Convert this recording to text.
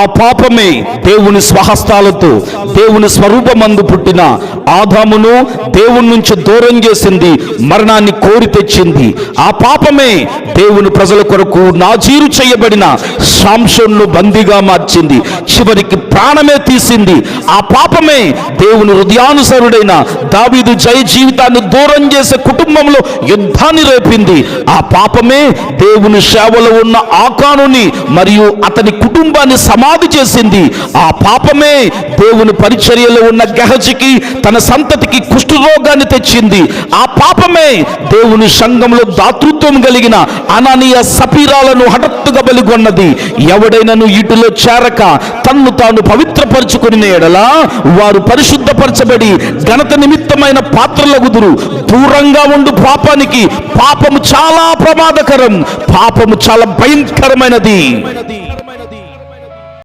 ఆ పాపమే దేవుని స్వహస్తాలతో దేవుని స్వరూపమందు పుట్టిన ఆదామును దేవుని నుంచి దూరం చేసింది, మరణాన్ని కోరి తెచ్చింది. ఆ పాపమే దేవుని ప్రజల కొరకు నాజీరు చేయబడిన శాంసోన్ను బందీగా మార్చింది, చివరికి ప్రాణమే తీసింది. ఆ పాపమే దేవుని హృదయానుసరుడైన దావీదు జయ జీవితాన్ని దూరం చేసే కుటుంబంలో యుద్ధాన్ని రేపింది. ఆ పాపమే దేవుని సేవలో ఉన్న ఆకానుని మరియు అతని కుటుంబాన్ని సమాధి చేసింది. ఆ పాపమే దేవుని పరిచర్యలో ఉన్న గెహజీకి తన సంతతికి కుష్ఠరోగాన్ని తెచ్చింది. ఆ పాపమే దేవుని సంఘంలో దాతృత్వం కలిగిన అనానీయ సపీరాలను హఠాత్తుగా బలిగొన్నది. ఎవడైనను ఇటులో చేరక తన్ను తాను పవిత్రపరచుకుని ఎడలా వారు పరిశుద్ధపరచబడి ఘనత నిమిత్తమైన పాత్రలగుదురు. దూరంగా ఉండు పాపానికి. పాపము చాలా ప్రమాదకరం, పాపము చాలా భయంకరమైనది.